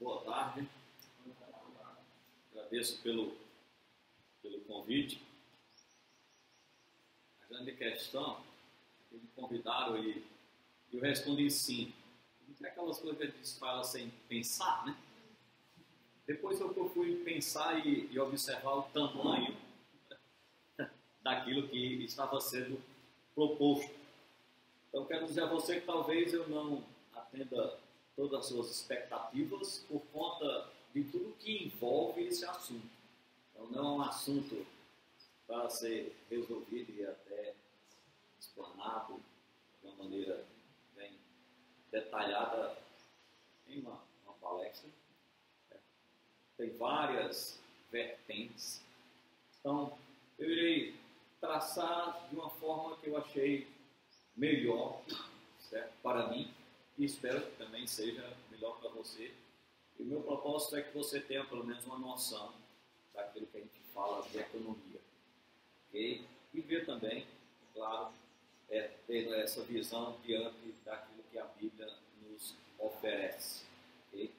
Boa tarde. Agradeço pelo convite. A grande questão é que me convidaram e eu respondi sim. Não é aquelas coisas que a gente fala sem pensar, né? Depois eu fui pensar e observar o tamanho daquilo que estava sendo proposto. Então, quero dizer a você que talvez eu não atenda todas as suas expectativas por conta de tudo que envolve esse assunto. Então, não é um assunto para ser resolvido e até explanado de uma maneira bem detalhada em uma palestra. Tem várias vertentes. Então, eu irei traçar de uma forma que eu achei melhor, certo? Para mim, e espero que também seja melhor para você. E o meu propósito é que você tenha pelo menos uma noção daquilo que a gente fala de economia. Okay? E ver também, claro, tendo essa visão diante daquilo que a Bíblia nos oferece. Okay?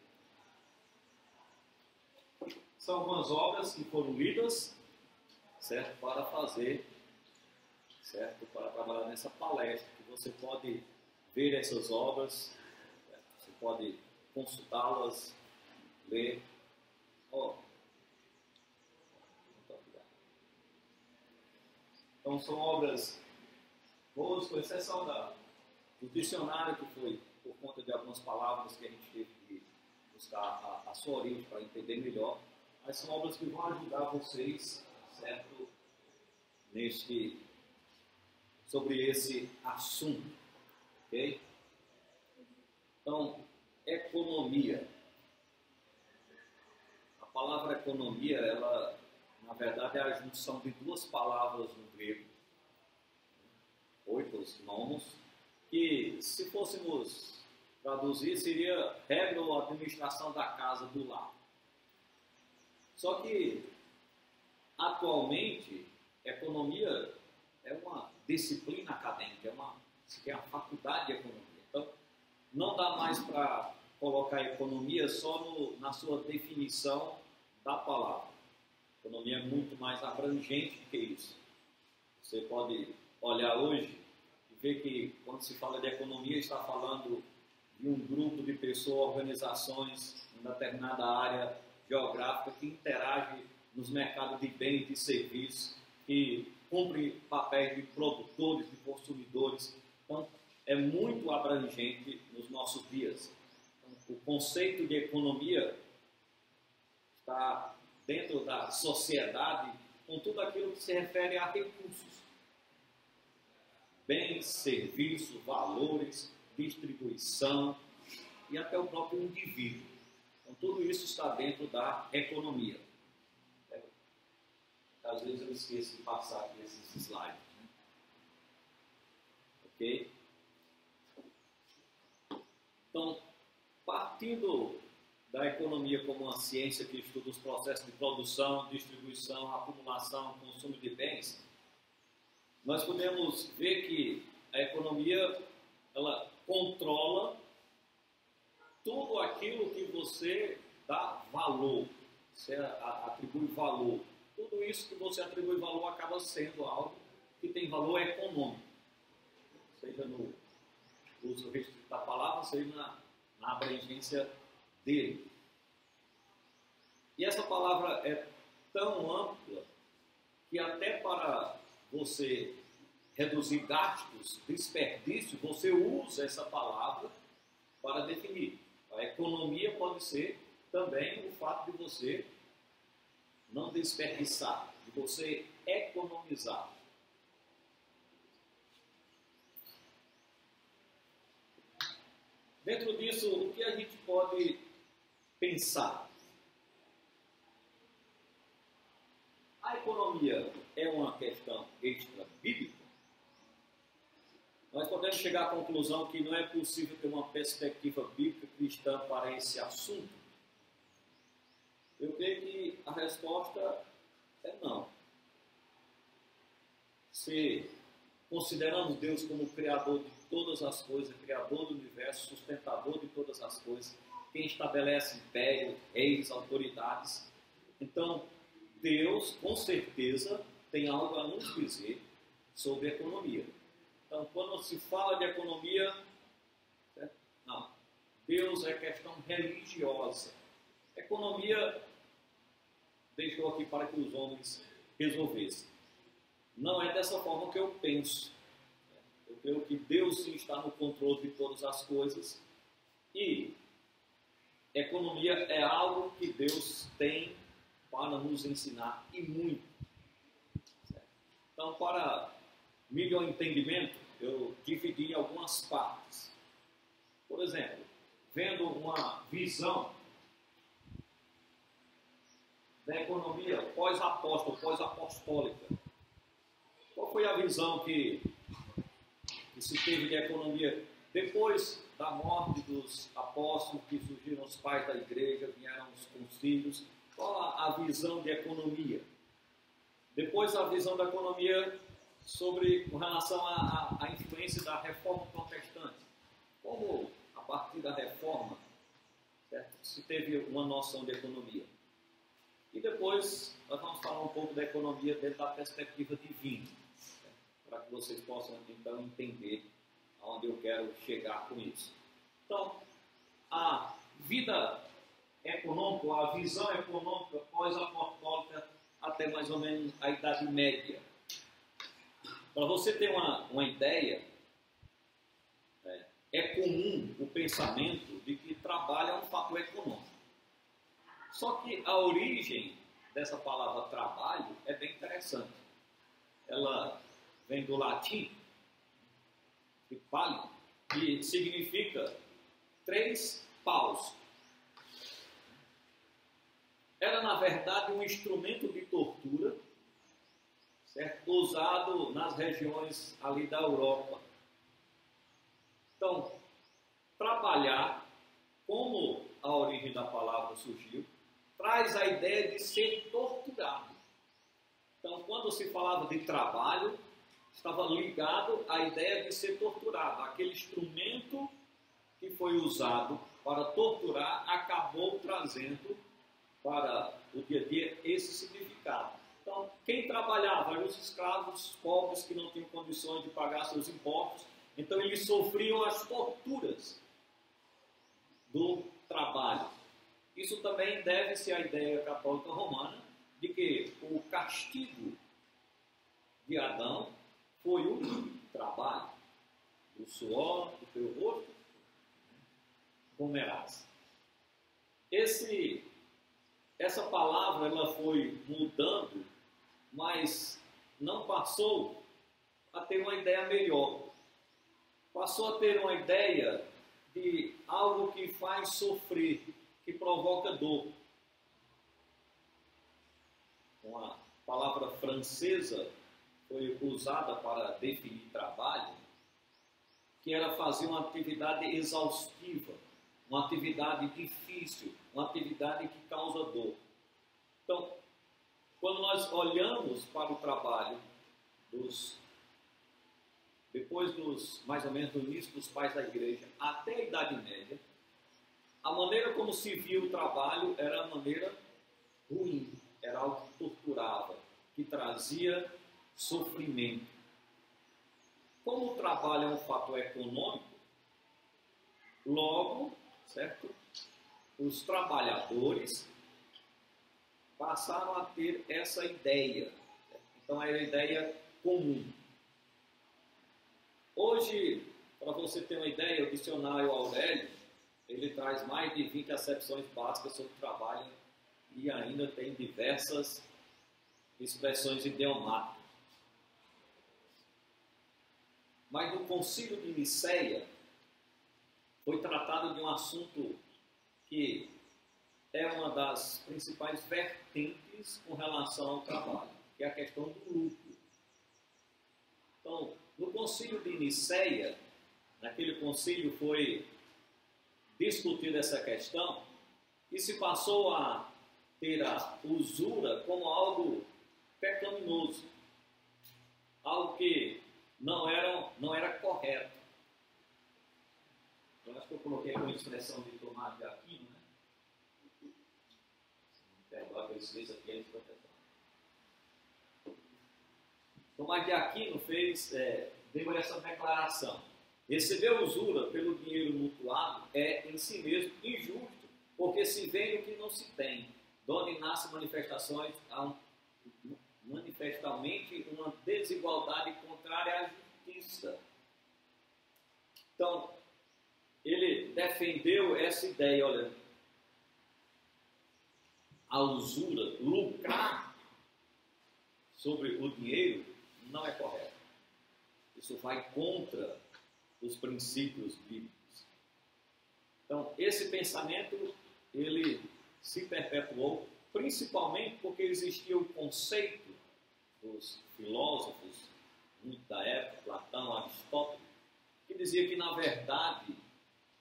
São algumas obras que foram lidas, certo? Para fazer, certo? Para trabalhar nessa palestra, que você pode ver essas obras, certo? Você pode consultá-las, ler. Muito obrigado. Então, são obras boas, com exceção do dicionário, que foi por conta de algumas palavras que a gente teve que buscar a sua origem para entender melhor. Mas são obras que vão ajudar vocês, certo? Sobre esse assunto, ok? Então, economia. A palavra economia, ela, na verdade, é a junção de duas palavras no grego, oikos, nomos, que, se fôssemos traduzir, seria regra ou administração da casa, do lar. Só que, atualmente, economia é uma disciplina acadêmica, é a faculdade de economia. Então, não dá mais para colocar economia só na sua definição da palavra. Economia é muito mais abrangente do que isso. Você pode olhar hoje e ver que, quando se fala de economia, está falando de um grupo de pessoas, organizações, em determinada área geográfica que interage nos mercados de bens e de serviços, que cumpre papéis de produtores, de consumidores. Então, é muito abrangente nos nossos dias. Então, o conceito de economia está dentro da sociedade com tudo aquilo que se refere a recursos. Bens, serviços, valores, distribuição e até o próprio indivíduo. Então, tudo isso está dentro da economia. Às vezes eu esqueço de passar aqui esses slides. Né? Ok? Então, partindo da economia como uma ciência que estuda os processos de produção, distribuição, acumulação, consumo de bens, nós podemos ver que a economia, ela controla tudo aquilo que você dá valor, você atribui valor. Tudo isso que você atribui valor acaba sendo algo que tem valor econômico, seja no uso restrito da palavra, seja na abrangência dele. E essa palavra é tão ampla que até para você reduzir gastos, desperdício, você usa essa palavra para definir. A economia pode ser também o fato de você não desperdiçar, de você economizar. Dentro disso, o que a gente pode pensar? A economia é uma questão extra-bíblica? Nós podemos chegar à conclusão que não é possível ter uma perspectiva bíblica cristã para esse assunto? Eu creio que a resposta é não. Se consideramos Deus como Criador de todas as coisas, Criador do universo, sustentador de todas as coisas, quem estabelece império, reis, autoridades. Então, Deus, com certeza, tem algo a nos dizer sobre economia. Então, quando se fala de economia, certo? Não, Deus é questão religiosa. Economia deixou aqui para que os homens resolvessem. Não é dessa forma que eu penso. Eu creio que Deus sim está no controle de todas as coisas e economia é algo que Deus tem para nos ensinar e muito. Certo? Então, para melhor entendimento, eu dividi em algumas partes. Por exemplo, vendo uma visão da economia pós-apóstolo, pós-apostólica. Qual foi a visão que se teve de economia depois da morte dos apóstolos, que surgiram os pais da igreja, vieram os concílios? Qual a visão de economia? Depois a visão da economia com relação à influência da reforma protestante. Como a partir da reforma, certo, se teve uma noção de economia. E depois nós vamos falar um pouco da economia dentro da perspectiva divina, certo? Para que vocês possam então entender aonde eu quero chegar com isso. Então, a vida econômica, a visão econômica pós-apostólica até mais ou menos a Idade Média. Para você ter uma ideia, é comum o pensamento de que trabalho é um fator econômico. Só que a origem dessa palavra trabalho é bem interessante. Ela vem do latim, tripalium, que significa 3 paus. Era, na verdade, um instrumento de tortura, certo? Usado nas regiões ali da Europa. Então, trabalhar, como a origem da palavra surgiu, traz a ideia de ser torturado. Então, quando se falava de trabalho, estava ligado à ideia de ser torturado. Aquele instrumento que foi usado para torturar acabou trazendo para o dia a dia esse significado. Então, quem trabalhava eram os escravos pobres que não tinham condições de pagar seus impostos, então eles sofriam as torturas do trabalho. Isso também deve-se à ideia católica romana de que o castigo de Adão foi o trabalho, o suor do teu rosto comerás. Essa palavra ela foi mudando, mas não passou a ter uma ideia melhor. Passou a ter uma ideia de algo que faz sofrer, que provoca dor. Uma palavra francesa foi usada para definir trabalho, que era fazer uma atividade exaustiva, uma atividade difícil, uma atividade que causa dor. Então, quando nós olhamos para o trabalho depois mais ou menos do início dos pais da igreja até a Idade Média, a maneira como se via o trabalho era a maneira ruim, era algo que torturava, que trazia sofrimento. Como o trabalho é um fator econômico, logo, certo? Os trabalhadores passaram a ter essa ideia. Certo? Então é a ideia comum. Hoje, para você ter uma ideia, o dicionário Aurélio, ele traz mais de 20 acepções básicas sobre o trabalho e ainda tem diversas expressões idiomáticas. Mas no Concílio de Nicéia foi tratado de um assunto que é uma das principais vertentes com relação ao trabalho, que é a questão do lucro. Então, no Concílio de Nicéia, naquele concílio foi discutida essa questão e se passou a ter a usura como algo pecaminoso, algo que não era correto. Eu acho que eu coloquei uma expressão de Tomás de Aquino, esqueça aqui a interpretação. Tomás de Aquino deu essa declaração. Receber usura pelo dinheiro mutuado é, em si mesmo, injusto, porque se vende o que não se tem, donde nasce manifestamente uma desigualdade contrária à justiça. Então, ele defendeu essa ideia, olha, a usura, lucrar sobre o dinheiro, não é correto. Isso vai contra os princípios bíblicos. Então, esse pensamento, ele se perpetuou, principalmente porque existia o conceito dos filósofos da época, Platão, Aristóteles, que dizia que, na verdade,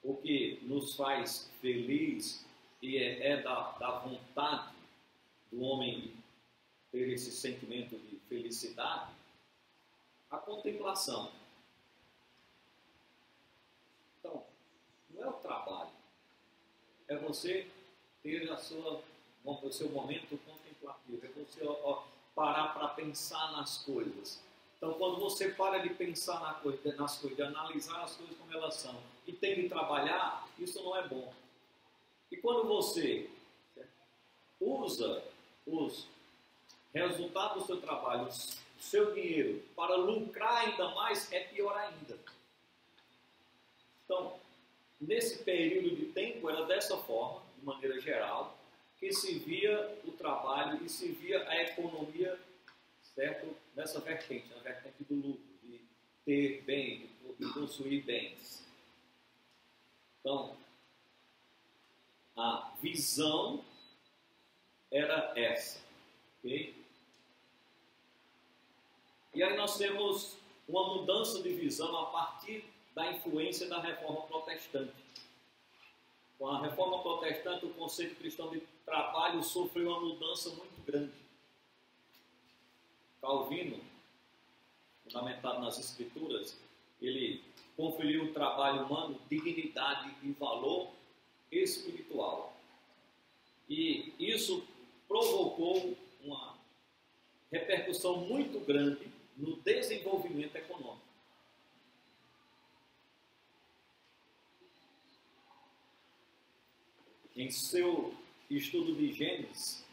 o que nos faz feliz e é da vontade do homem ter esse sentimento de felicidade, a contemplação. Então, não é o trabalho, é você ter o seu momento contemplativo, é você parar para pensar nas coisas. Então, quando você para de pensar nas coisas, de analisar as coisas como elas são, e tem de trabalhar, isso não é bom. E quando você usa os resultados do seu trabalho, o seu dinheiro, para lucrar ainda mais, é pior ainda. Então, nesse período de tempo, era dessa forma, de maneira geral, que se via o trabalho e se via a economia, certo? Nessa vertente, na vertente do lucro, de ter bem, de possuir bens. Então, a visão era essa, ok? E aí nós temos uma mudança de visão a partir da influência da Reforma Protestante. Com a Reforma Protestante, o conceito cristão de trabalho sofreu uma mudança muito grande. Calvino, fundamentado nas Escrituras, ele conferiu ao trabalho humano dignidade e valor espiritual. E isso provocou uma repercussão muito grande no desenvolvimento econômico. Em seu estudo de Gênesis,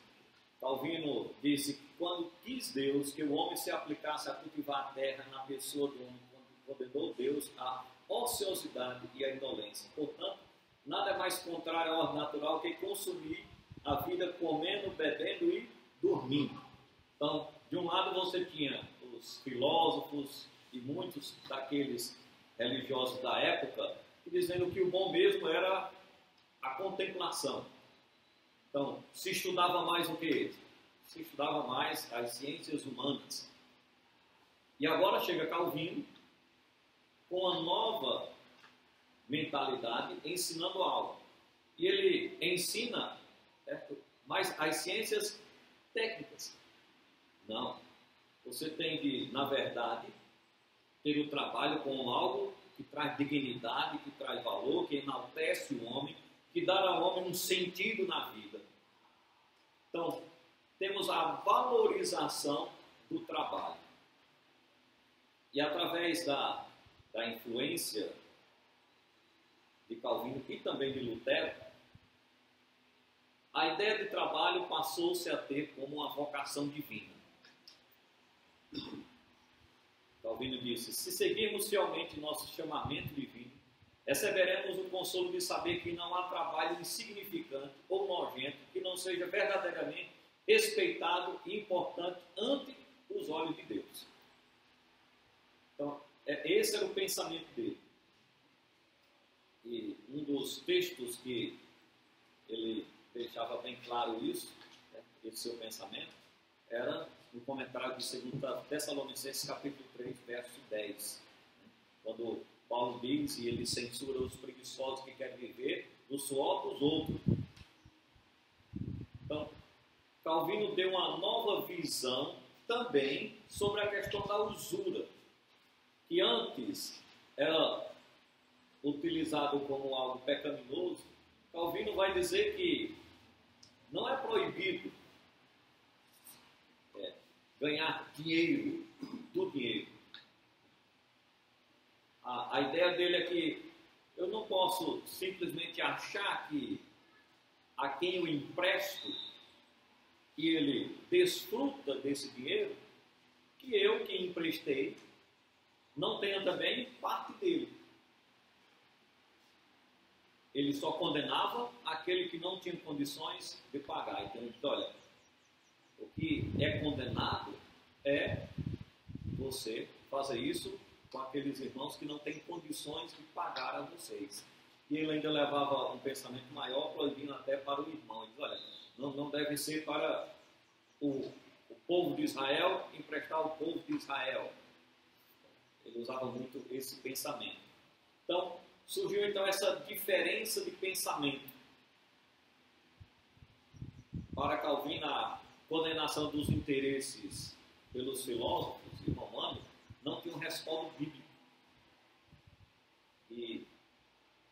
Calvino disse que quando quis Deus que o homem se aplicasse a cultivar a terra na pessoa do homem, quando condenou Deus a ociosidade e a indolência. Portanto, nada é mais contrário à ordem natural que consumir a vida comendo, bebendo e dormindo. Então, de um lado você tinha os filósofos e muitos daqueles religiosos da época dizendo que o bom mesmo era a contemplação. Então, se estudava mais o que? Se estudava mais as ciências humanas. E agora chega Calvino com a nova mentalidade, ensinando algo. E ele ensina, certo, mais as ciências técnicas. Não. Você tem de, na verdade, ter o trabalho como algo que traz dignidade, que traz valor, que enaltece o homem, que dá ao homem um sentido na vida. Então, temos a valorização do trabalho. E através da influência de Calvino e também de Lutero, a ideia de trabalho passou-se a ter como uma vocação divina. Calvino disse: se seguirmos fielmente nosso chamamento divino, receberemos o consolo de saber que não há trabalho insignificante ou nojento que não seja verdadeiramente respeitado e importante ante os olhos de Deus. Então, esse era o pensamento dele. E um dos textos que ele deixava bem claro isso, esse seu pensamento, era no comentário de 2 Tessalonicenses, capítulo 3, verso 10. Quando Paulo diz, e ele censura os preguiçosos que querem viver do suor dos outros. Então, Calvino deu uma nova visão também sobre a questão da usura, que antes era utilizado como algo pecaminoso. Calvino vai dizer que não é proibido ganhar dinheiro do dinheiro. A ideia dele é que eu não posso simplesmente achar que a quem eu empresto e ele desfruta desse dinheiro, que eu que emprestei não tenha também parte dele. Ele só condenava aquele que não tinha condições de pagar. Então ele diz, olha, o que é condenado é você fazer isso com aqueles irmãos que não têm condições de pagar a vocês. E ele ainda levava um pensamento maior, proibindo até para o irmão. Ele diz, olha, não deve ser para o povo de Israel emprestar ao povo de Israel. Ele usava muito esse pensamento. Então, surgiu então essa diferença de pensamento. Para Calvino, a condenação dos interesses pelos filósofos e romanos não tinha um respaldo bíblico. E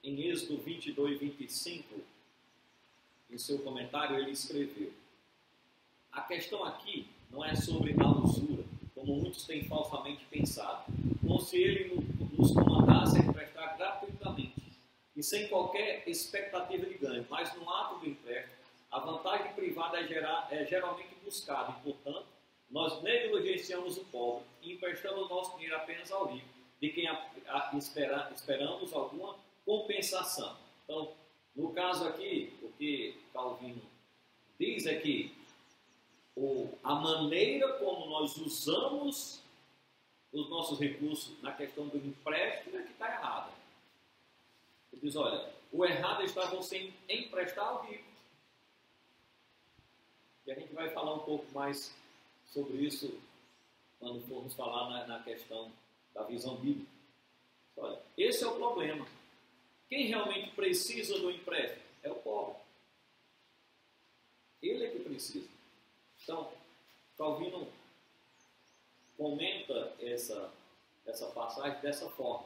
em Êxodo 22, 25, em seu comentário, ele escreveu: a questão aqui não é sobre a usura, como muitos têm falsamente pensado, como se ele nos comandasse a emprestar gratuitamente e sem qualquer expectativa de ganho, mas no ato do empréstimo, a vantagem privada é geralmente buscada e, portanto, nós negligenciamos o pobre e emprestamos nosso dinheiro apenas ao rico, de quem esperamos alguma compensação. Então, no caso aqui, o que Calvino diz é que a maneira como nós usamos os nossos recursos na questão do empréstimo é que está errada. Ele diz, olha, o errado está você emprestar ao rico. E a gente vai falar um pouco mais sobre isso quando formos falar na questão da visão bíblica. Olha, esse é o problema. Quem realmente precisa do empréstimo é o pobre. Ele é que precisa. Então, Calvino comenta essa passagem dessa forma.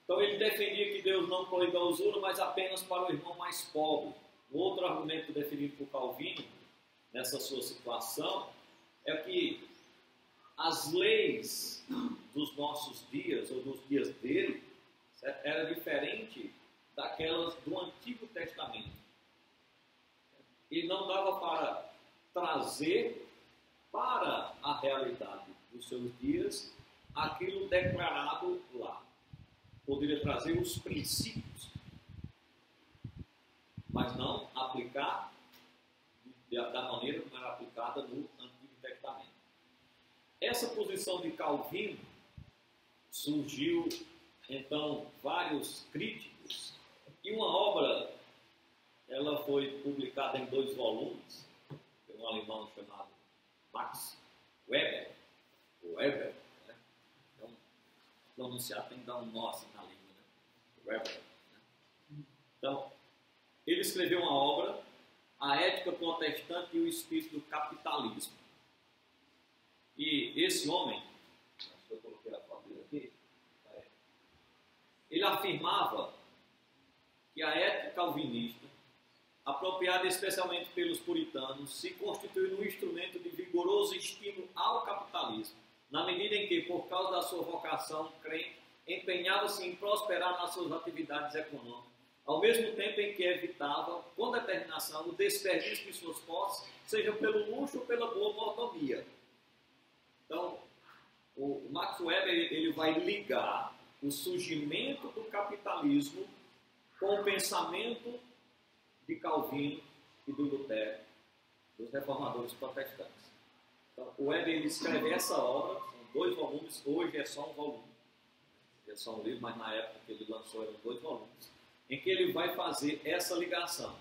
Então, ele defendia que Deus não proíbe a usura, mas apenas para o irmão mais pobre. O outro argumento definido por Calvino, nessa sua situação, é que as leis dos nossos dias, ou dos dias dele, era diferente daquelas do Antigo Testamento. Ele não dava para trazer para a realidade dos seus dias aquilo declarado lá. Poderia trazer os princípios, mas não aplicar da maneira como era aplicada no Antigo Testamento. Essa posição de Calvino surgiu, então, vários críticos, e uma obra, ela foi publicada em 2 volumes, por um alemão chamado Max Weber, né? Então, pronunciar tem que dar um nó assim na língua, né? Weber. Né? Então, ele escreveu uma obra, A Ética Protestante e o Espírito do Capitalismo. E esse homem, acho que eu coloquei a foto dele aqui, ele afirmava que a ética calvinista, apropriada especialmente pelos puritanos, se constitui um instrumento de vigoroso estímulo ao capitalismo, na medida em que, por causa da sua vocação crente, empenhava-se em prosperar nas suas atividades econômicas, ao mesmo tempo em que evitava, com determinação, o desperdício de suas posses, seja pelo luxo ou pela boa mordomia. Então, o Max Weber ele vai ligar o surgimento do capitalismo com o pensamento de Calvino e do Lutero, dos reformadores protestantes. Então, o Weber ele escreve essa obra, são 2 volumes, hoje é só um volume. É só um livro, mas na época que ele lançou eram 2 volumes, em que ele vai fazer essa ligação.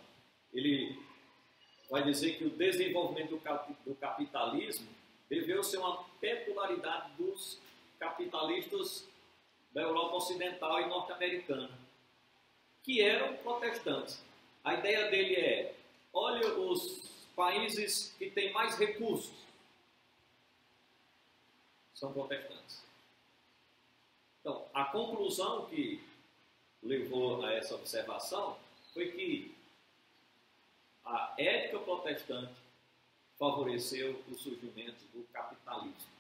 Ele vai dizer que o desenvolvimento do capitalismo deveu ser uma peculiaridade dos capitalistas da Europa Ocidental e norte-americana, que eram protestantes. A ideia dele é, olha os países que têm mais recursos, são protestantes. Então, a conclusão que levou a essa observação foi que a ética protestante favoreceu o surgimento do capitalismo.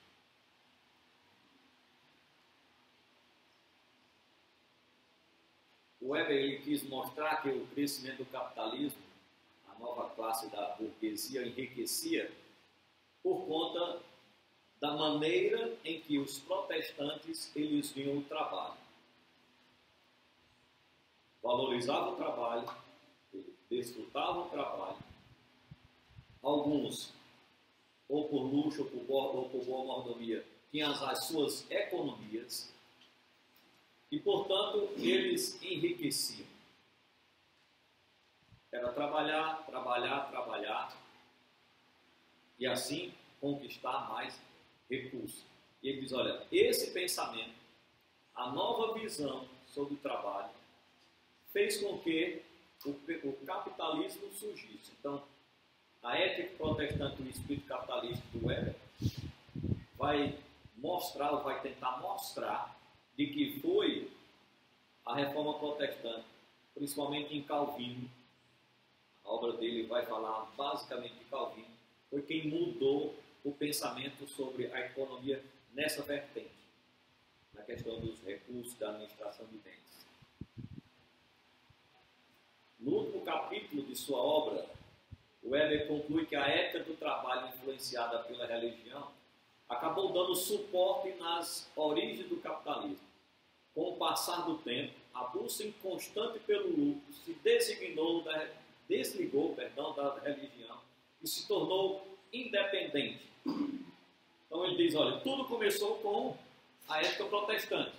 O Weber ele quis mostrar que o crescimento do capitalismo, a nova classe da burguesia enriquecia por conta da maneira em que os protestantes eles viam o trabalho. Valorizavam o trabalho, desfrutavam o trabalho. Alguns, ou por luxo ou por boa mordomia, tinham as suas economias e, portanto, eles enriqueciam. Era trabalhar, trabalhar, trabalhar e assim conquistar mais recursos. E ele diz, olha, esse pensamento, a nova visão sobre o trabalho, fez com que o capitalismo surgisse. Então, a ética protestante e o espírito capitalista do Weber vai mostrar, ou vai tentar mostrar, de que foi a reforma protestante, principalmente em Calvino, a obra dele vai falar basicamente de Calvino, foi quem mudou o pensamento sobre a economia nessa vertente, na questão dos recursos da administração de bens. No último capítulo de sua obra, o Weber conclui que a ética do trabalho influenciada pela religião acabou dando suporte nas origens do capitalismo. Com o passar do tempo, a busca inconstante pelo lucro se desligou da religião e se tornou independente. Então ele diz, olha, tudo começou com a ética protestante.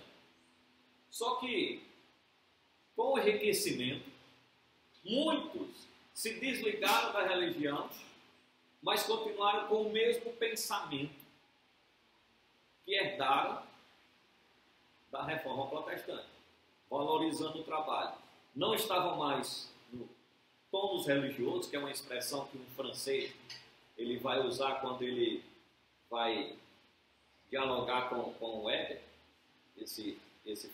Só que, com o enriquecimento, muitos se desligaram da religião, mas continuaram com o mesmo pensamento que herdaram da reforma protestante, valorizando o trabalho. Não estavam mais no tons religiosos, que é uma expressão que um francês ele vai usar quando ele vai dialogar com o Weber, esse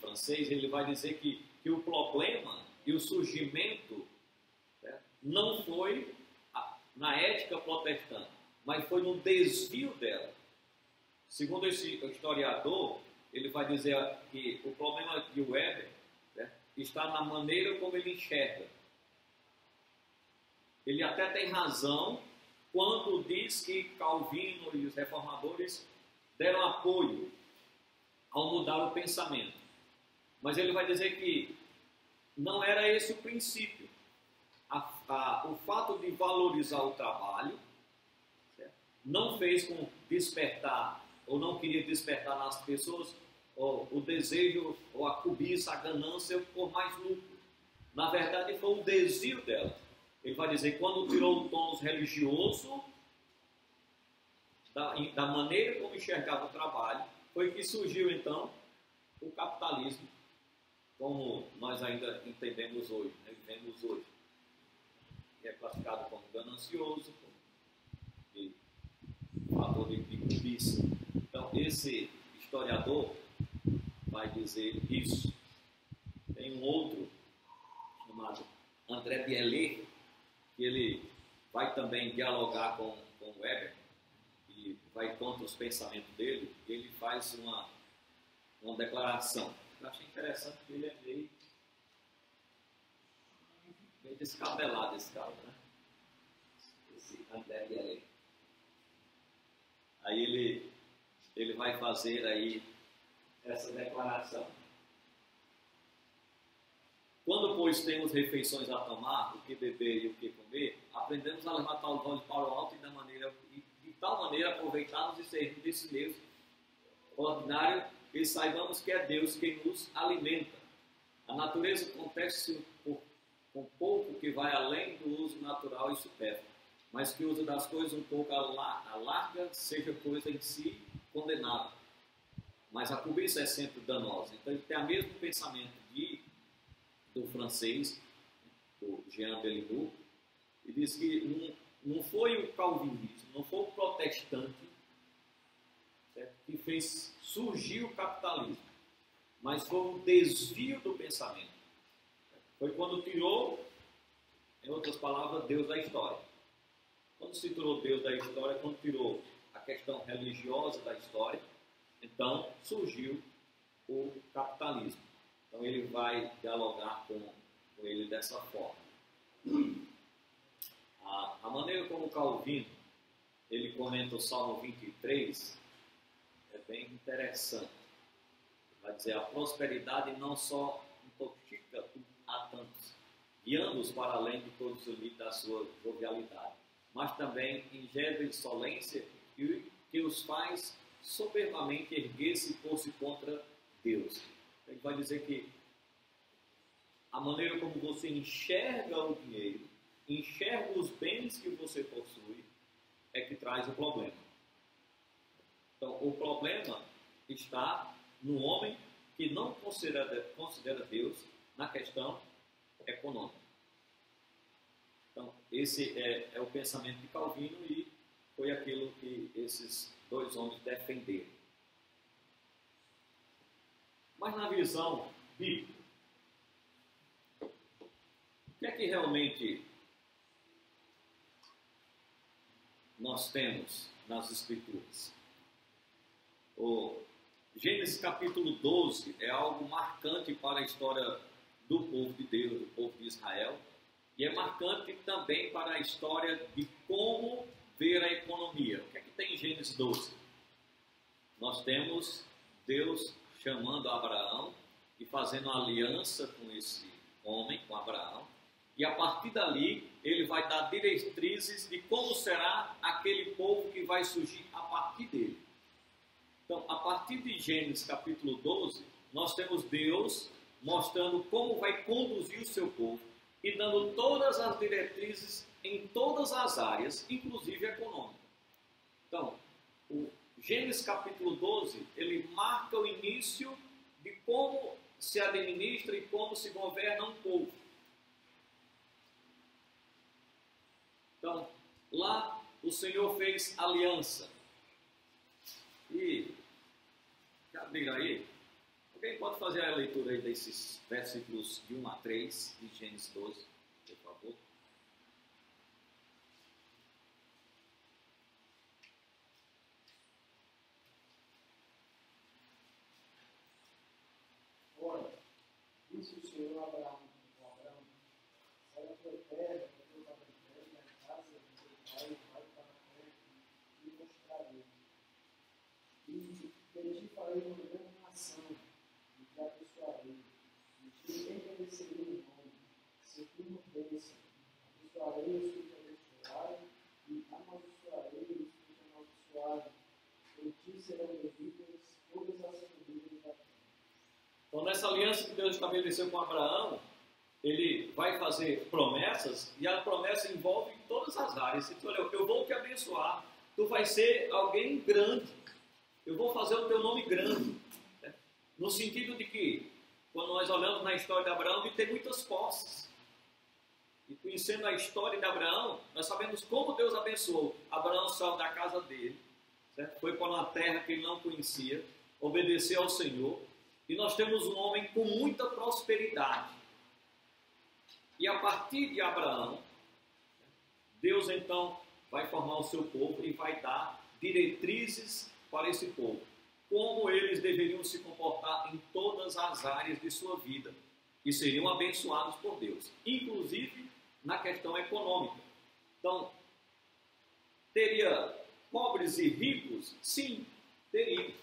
francês, ele vai dizer que o problema e o surgimento não foi na ética protestante, mas foi no desvio dela. Segundo esse historiador, ele vai dizer que o problema de Weber está na maneira como ele enxerga. Ele até tem razão quando diz que Calvino e os reformadores deram apoio ao mudar o pensamento. Mas ele vai dizer que não era esse o princípio. O fato de valorizar o trabalho não fez com despertar, ou não queria despertar nas pessoas o desejo, ou a cobiça, a ganância por mais lucro. Na verdade, foi o desvio dela. Ele vai dizer, quando tirou o tom religioso da maneira como enxergava o trabalho, foi que surgiu, então, o capitalismo, como nós ainda entendemos hoje, vivemos hoje. Que é classificado como ganancioso, como fator de cobiça. Então, esse historiador vai dizer isso. Tem um outro, chamado André Bieler, que ele vai também dialogar com Weber, e vai contra os pensamentos dele, e ele faz uma declaração. Eu achei interessante que ele é meio descabelado, esse cara, né? Esse André Bieler. Aí ele vai fazer aí essa declaração. Quando, pois, temos refeições a tomar, o que beber e o que comer, aprendemos a levantar os olhos para o alto e de tal maneira aproveitarmos e servir desse Deus ordinário e saibamos que é Deus quem nos alimenta. A natureza acontece com pouco que vai além do uso natural e supérfluo, mas que o uso das coisas um pouco alarga, seja coisa em si condenável. Mas a cobiça é sempre danosa. Então ele tem o mesmo pensamento do francês, do Jean Beliveau, e diz que não foi o calvinismo, não foi o protestante, certo, que fez surgir o capitalismo, mas foi um desvio do pensamento. Foi quando tirou, em outras palavras, Deus da história. Quando se tirou Deus da história, quando tirou a questão religiosa da história, então surgiu o capitalismo. Então ele vai dialogar com ele dessa forma. A maneira como Calvino ele comenta o Salmo 23 é bem interessante. Vai dizer, a prosperidade não só intoxica a tantos, guiando-os para além de todos os limites da sua jovialidade, mas também engendra insolência que os faz soberbamente erguer-se e pôr-se contra Deus. Ele vai dizer que a maneira como você enxerga o dinheiro, enxerga os bens que você possui, é que traz o problema. Então, o problema está no homem que não considera Deus na questão econômica. Então, esse é o pensamento de Calvino e foi aquilo que esses dois homens defenderam. Mas na visão bíblica, o que é que realmente nós temos nas Escrituras? O Gênesis capítulo 12 é algo marcante para a história do povo de Deus, do povo de Israel, e é marcante também para a história de como ver a economia. O que é que tem em Gênesis 12? Nós temos Deus chamando Abraão e fazendo uma aliança com esse homem, com Abraão, e a partir dali ele vai dar diretrizes de como será aquele povo que vai surgir a partir dele. Então, a partir de Gênesis capítulo 12, nós temos Deus mostrando como vai conduzir o seu povo e dando todas as diretrizes em todas as áreas, inclusive econômica. Então, o Gênesis capítulo 12, ele marca o início de como se administra e como se governa um povo. Então, lá o Senhor fez aliança. E, já abriram aí? Alguém pode fazer a leitura aí desses versículos de 1 a 3 de Gênesis 12, por favor? Ora, disse o Senhor a Abraão, sai da tua terra, da tua parentela, da casa do teu pai, vai para a terra e mostrarei. E de ti farei uma grande nação, e te abençoarei, e te engrandecerei o nome, se tu não pensa, abençoarei os que te abençoarem, e amaldiçoarei os que te amaldiçoarem, por ti serão benditas todas as famílias da terra. Então, nessa aliança que Deus estabeleceu com Abraão, ele vai fazer promessas, e a promessa envolve todas as áreas. Ele diz, olha, eu vou te abençoar, tu vai ser alguém grande, eu vou fazer o teu nome grande. Né? No sentido de que, quando nós olhamos na história de Abraão, ele tem muitas posses. E conhecendo a história de Abraão, nós sabemos como Deus abençoou. Abraão saiu da casa dele, certo? Foi para uma terra que ele não conhecia, obedeceu ao Senhor, e nós temos um homem com muita prosperidade. E a partir de Abraão, Deus então vai formar o seu povo e vai dar diretrizes para esse povo. Como eles deveriam se comportar em todas as áreas de sua vida. E seriam abençoados por Deus. Inclusive na questão econômica. Então, teria pobres e ricos? Sim, teria.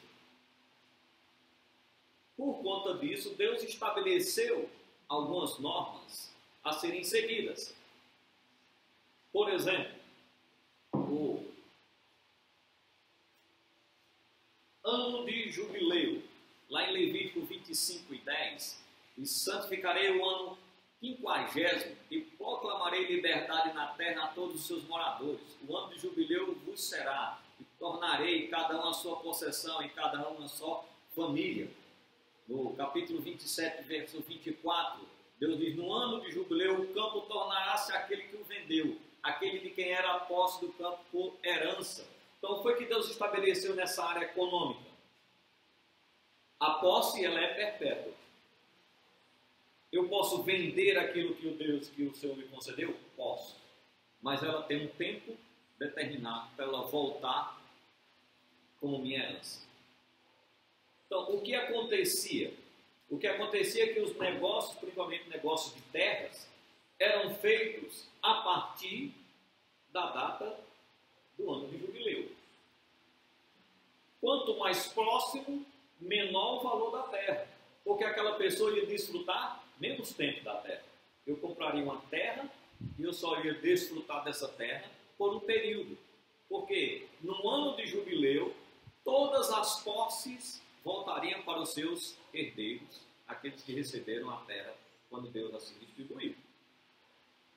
Por conta disso, Deus estabeleceu algumas normas a serem seguidas. Por exemplo, o ano de jubileu, lá em Levítico 25:10, e santificarei o ano 50º e proclamarei liberdade na terra a todos os seus moradores. O ano de jubileu vos será, e tornarei cada um a sua possessão e cada um a sua família. No capítulo 27, verso 24, Deus diz, no ano de jubileu o campo tornará-se aquele que o vendeu, aquele de quem era a posse do campo por herança. Então foi que Deus estabeleceu nessa área econômica. A posse, ela é perpétua. Eu posso vender aquilo que o Senhor me concedeu? Posso. Mas ela tem um tempo determinado para ela voltar como minha herança. Então, o que acontecia? O que acontecia é que os negócios, principalmente negócios de terras, eram feitos a partir da data do ano de jubileu. Quanto mais próximo, menor o valor da terra, porque aquela pessoa ia desfrutar menos tempo da terra. Eu compraria uma terra e eu só ia desfrutar dessa terra por um período, porque no ano de jubileu, todas as posses voltariam para os seus herdeiros, aqueles que receberam a terra quando Deus assim distribuiu.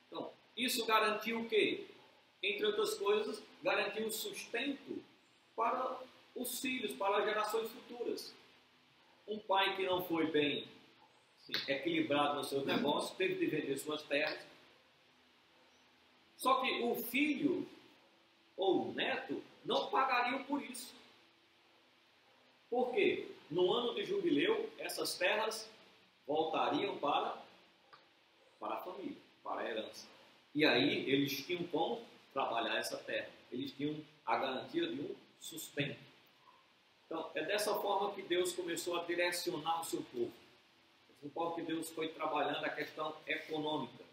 Então, isso garantiu o quê? Entre outras coisas, garantiu o sustento para os filhos, para as gerações futuras. Um pai que não foi bem equilibrado no seu negócio, teve de vender suas terras. Só que o filho ou o neto não pagariam por isso. Por quê? No ano de jubileu, essas terras voltariam para a família, para a herança. E aí eles tinham como trabalhar essa terra. Eles tinham a garantia de um sustento. Então, é dessa forma que Deus começou a direcionar o seu povo. O povo que Deus foi trabalhando a questão econômica.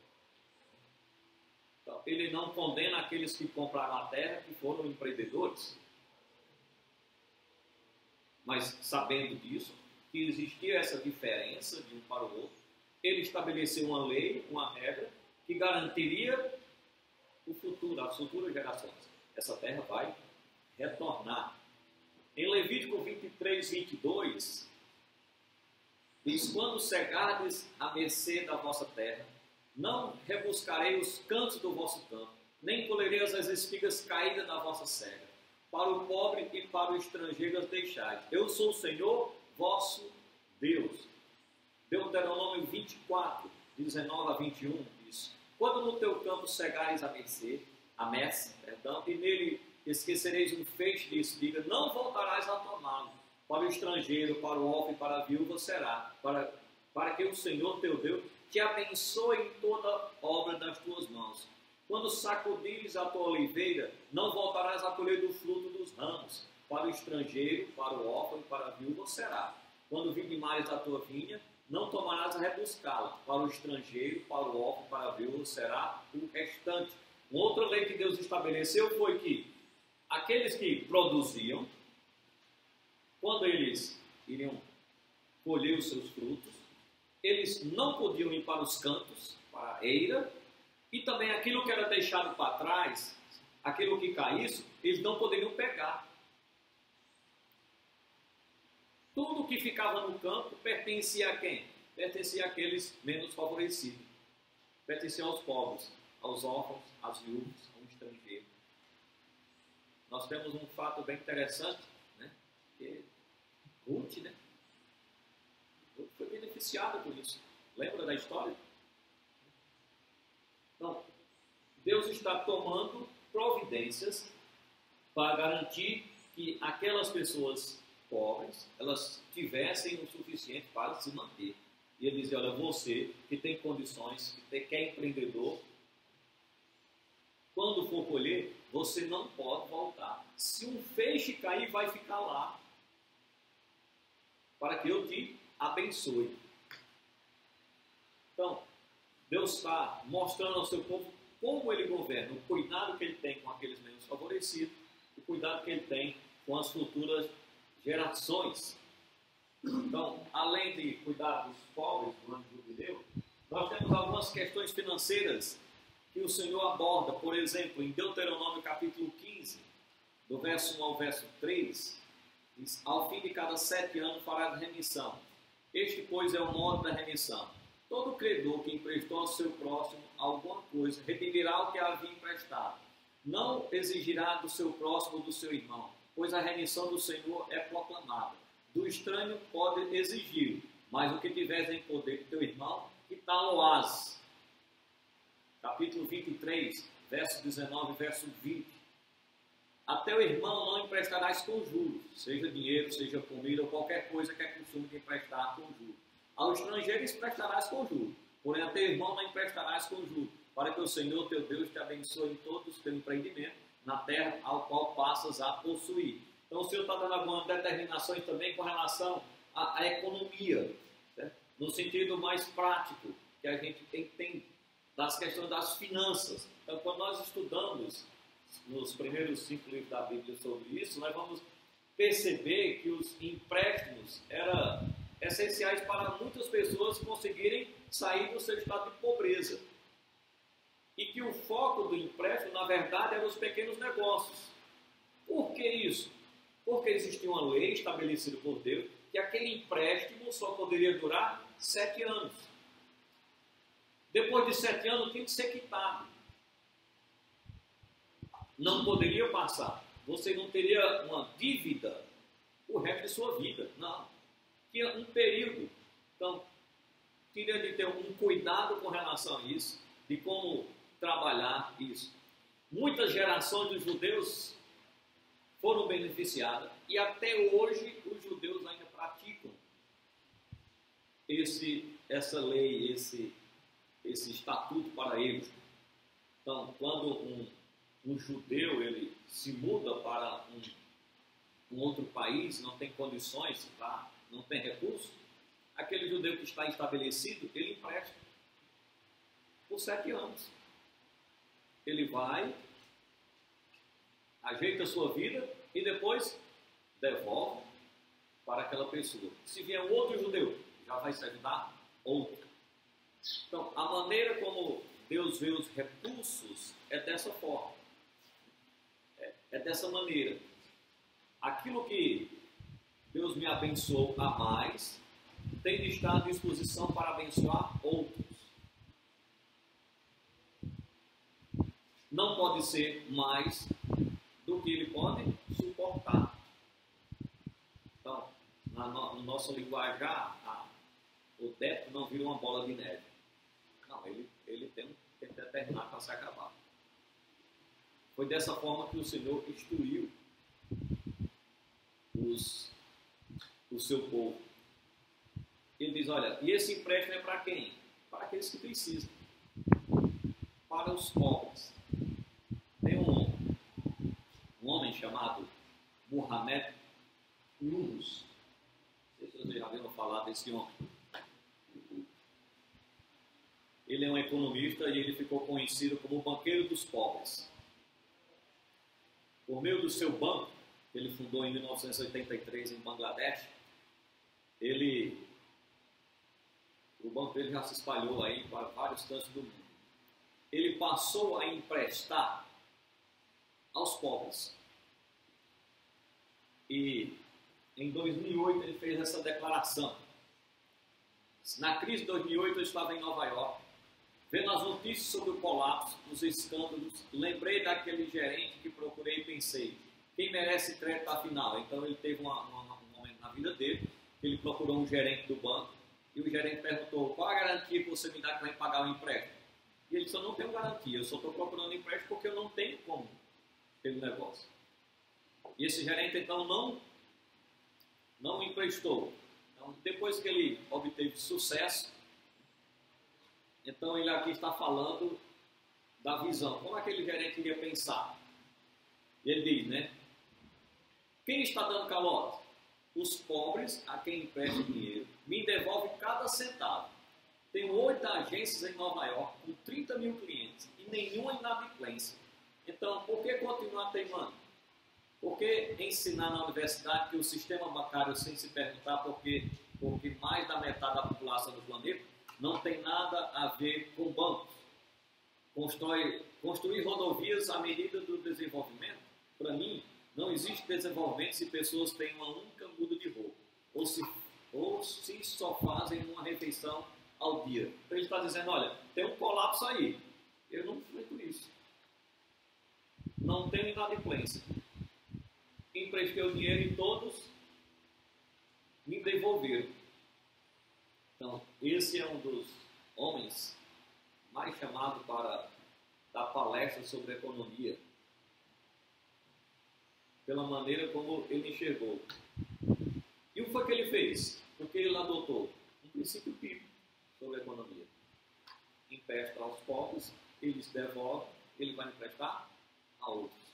Então, ele não condena aqueles que compraram a terra, que foram empreendedores. Mas, sabendo disso, que existia essa diferença de um para o outro, ele estabeleceu uma lei, uma regra, que garantiria o futuro, as futuras gerações. Essa terra vai retornar. Em Levítico 23, 22, diz: quando cegardes a mercê da vossa terra, não rebuscarei os cantos do vosso campo, nem colherei as espigas caídas da vossa cega. Para o pobre e para o estrangeiro as deixai. Eu sou o Senhor, vosso Deus. Deuteronômio 24, 19 a 21, diz: quando no teu campo cegares a messe, e nele esquecereis um feixe de espiga, não voltarás a tomá-lo. Para o estrangeiro, para o órfão e para a viúva será, para que o Senhor teu Deus te abençoe em toda obra das tuas mãos. Quando sacudires a tua oliveira, não voltarás a colher do fruto dos ramos. Para o estrangeiro, para o órfão e para a viúva será. Quando vidimares a tua vinha, não tomarás a rebuscá-la. Para o estrangeiro, para o órfão e para a viúva será o restante. Uma outra lei que Deus estabeleceu foi que aqueles que produziam, quando eles iriam colher os seus frutos, eles não podiam ir para os cantos, para a eira, e também aquilo que era deixado para trás, aquilo que caísse, eles não poderiam pegar. Tudo que ficava no campo pertencia a quem? Pertencia àqueles menos favorecidos. Pertencia aos pobres, aos órfãos, às viúvas, ao estrangeiro. Nós temos um fato bem interessante, né? Que Ruth, né? Ruth foi beneficiada por isso. Lembra da história? Então, Deus está tomando providências para garantir que aquelas pessoas pobres, elas tivessem o suficiente para se manter. E ele dizia: olha, você que tem condições, que é empreendedor, quando for colher, você não pode voltar. Se um feixe cair, vai ficar lá, para que eu te abençoe. Então, Deus está mostrando ao seu povo como ele governa, o cuidado que ele tem com aqueles menos favorecidos, o cuidado que ele tem com as futuras gerações. Então, além de cuidar dos pobres do ano de jubileu, nós temos algumas questões financeiras que o Senhor aborda. Por exemplo, em Deuteronômio capítulo 15, do verso 1 ao verso 3, diz: ao fim de cada 7 anos farás remissão. Este, pois, é o modo da remissão. Todo credor que emprestou ao seu próximo alguma coisa redimirá o que havia emprestado. Não exigirá do seu próximo ou do seu irmão, pois a remissão do Senhor é proclamada. Do estranho pode exigir, mas o que tiveres em poder de teu irmão, que tal-o-ás. Capítulo 23, verso 19 e verso 20. Até o irmão não emprestarás com juros, seja dinheiro, seja comida ou qualquer coisa que é costume de emprestar com juros. Ao estrangeiro emprestarás com juros, porém a teu irmão não emprestarás com juros, para que o Senhor teu Deus te abençoe em todos os teus empreendimentos, na terra ao qual passas a possuir. Então, o Senhor está dando algumas determinações também com relação à economia, certo? No sentido mais prático, que a gente tem das questões das finanças. Então, quando nós estudamos nos primeiros 5 livros da Bíblia sobre isso, nós vamos perceber que os empréstimos eram essenciais para muitas pessoas conseguirem sair do seu estado de pobreza. E que o foco do empréstimo, na verdade, eram os pequenos negócios. Por que isso? Porque existia uma lei estabelecida por Deus que aquele empréstimo só poderia durar 7 anos. Depois de 7 anos tinha que ser quitado. Não poderia passar. Você não teria uma dívida o resto de sua vida. Não. Tinha um período. Então, teria de ter um cuidado com relação a isso, de como trabalhar isso. Muitas gerações dos judeus foram beneficiadas e até hoje os judeus ainda praticam essa lei, esse estatuto para eles. Então, quando um judeu ele se muda para um outro país, não tem condições, não tem recurso, aquele judeu que está estabelecido, ele empresta por 7 anos. Ele vai, ajeita a sua vida e depois devolve para aquela pessoa. Se vier um outro judeu, já vai se ajudar outro. Então, a maneira como Deus vê os recursos é dessa forma. É dessa maneira. Aquilo que Deus me abençoou a mais, tem de estar à disposição para abençoar outros. Não pode ser mais do que ele pode suportar. Então, no nosso linguajar, o débito não vira uma bola de neve. Não, ele tem que determinar para se acabar. Foi dessa forma que o Senhor instruiu o seu povo. Ele diz, olha, e esse empréstimo é para quem? Para aqueles que precisam. Para os pobres. Tem um homem chamado Muhammad Yunus. Não sei se vocês já viram falar desse homem. Ele é um economista e ele ficou conhecido como o banqueiro dos pobres. Por meio do seu banco, que ele fundou em 1983 em Bangladesh, o banco dele já se espalhou aí para vários cantos do mundo. Ele passou a emprestar aos pobres. E em 2008 ele fez essa declaração. Na crise de 2008 eu estava em Nova York, vendo as notícias sobre o colapso, os escândalos, lembrei daquele gerente que procurei e pensei, quem merece crédito afinal? Então ele teve um momento na vida dele, que ele procurou um gerente do banco, e o gerente perguntou, qual a garantia que você me dá que vai pagar o empréstimo? E ele disse, eu não tenho garantia, eu só estou procurando empréstimo porque eu não tenho como ter um negócio. E esse gerente então não emprestou. Então, depois que ele obteve sucesso, então ele aqui está falando da visão. Como aquele gerente iria pensar? Ele diz, né? Quem está dando calote? Os pobres a quem empresta dinheiro. Me devolve cada centavo. Tenho 8 agências em Nova York com 30 mil clientes e nenhuma inadimplência. Então, por que continuar teimando? Por que ensinar na universidade que o sistema bancário, sem se perguntar porque mais da metade da população do planeta não tem nada a ver com bancos? Construir rodovias à medida do desenvolvimento? Para mim, não existe desenvolvimento se pessoas têm uma única muda de roupa, ou se só fazem uma refeição ao dia. Então ele está dizendo, olha, tem um colapso aí, eu não enfrento isso. Não tenho inadimplência. Emprestei o dinheiro e todos me devolveram. Então, esse é um dos homens mais chamados para dar palestra sobre economia, pela maneira como ele enxergou. E o que foi que ele fez? Porque ele adotou um princípio bíblico sobre a economia. Empresta aos pobres, eles devolvem, ele vai emprestar a outros.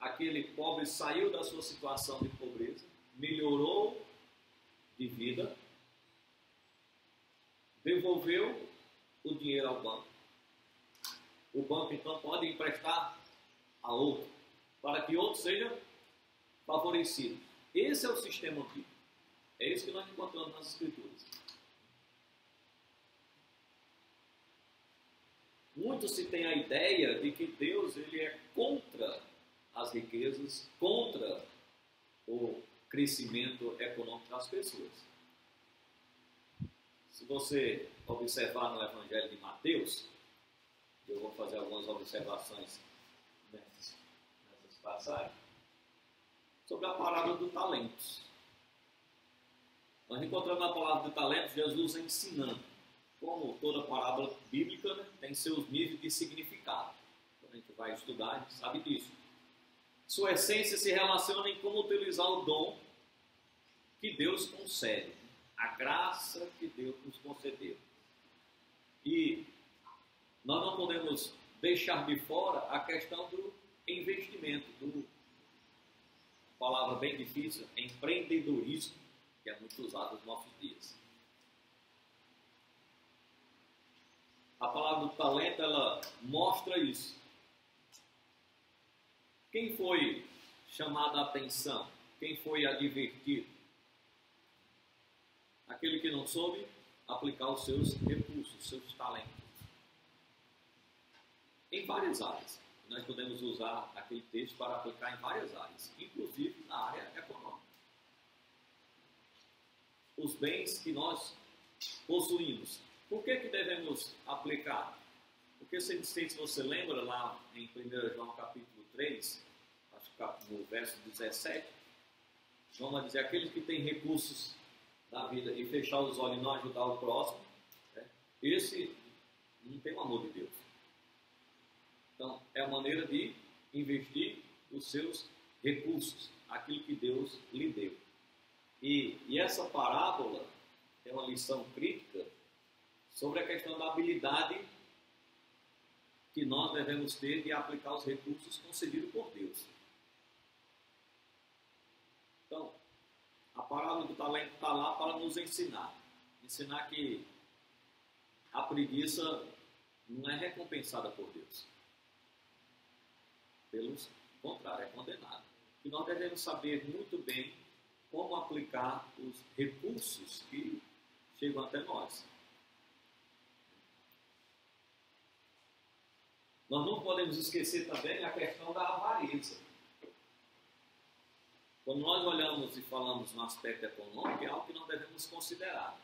aquele pobre saiu da sua situação de pobreza, melhorou de vida, devolveu o dinheiro ao banco. O banco, então, pode emprestar a outro, para que outro seja favorecido. Esse é o sistema bíblico. É isso que nós encontramos nas Escrituras. Muito se tem a ideia de que Deus ele é contra as riquezas, contra o crescimento econômico das pessoas. Se você observar no Evangelho de Mateus, eu vou fazer algumas observações nessas passagens, sobre a parábola do talentos. Nós encontramos na palavra do talento Jesus ensinando. Como toda parábola bíblica, né, tem seus níveis de significado. Quando a gente vai estudar, a gente sabe disso. Sua essência se relaciona em como utilizar o dom que Deus concede, a graça que Deus nos concedeu. E nós não podemos deixar de fora a questão do investimento, palavra bem difícil, empreendedorismo, que é muito usado nos nossos dias. A palavra do talento, ela mostra isso. Quem foi chamado a atenção? Quem foi advertido? Aquele que não soube aplicar os seus recursos, os seus talentos. Em várias áreas. Nós podemos usar aquele texto para aplicar em várias áreas, inclusive na área econômica. Os bens que nós possuímos, por que devemos aplicar? Porque se você lembra lá em 1 João capítulo 3, acho que no verso 17, João vai dizer, aqueles que têm recursos na vida e fechar os olhos e não ajudar o próximo, né, esse não tem o amor de Deus. Então, é a maneira de investir os seus recursos, aquilo que Deus lhe deu. E essa parábola é uma lição crítica sobre a questão da habilidade que nós devemos ter de aplicar os recursos concedidos por Deus. Então, a parábola do talento está lá para nos ensinar. Ensinar que a preguiça não é recompensada por Deus. Pelo contrário, é condenada. E nós devemos saber muito bem como aplicar os recursos que chegam até nós. Nós não podemos esquecer também a questão da avareza. Quando nós olhamos e falamos no aspecto econômico, é algo que nós devemos considerar.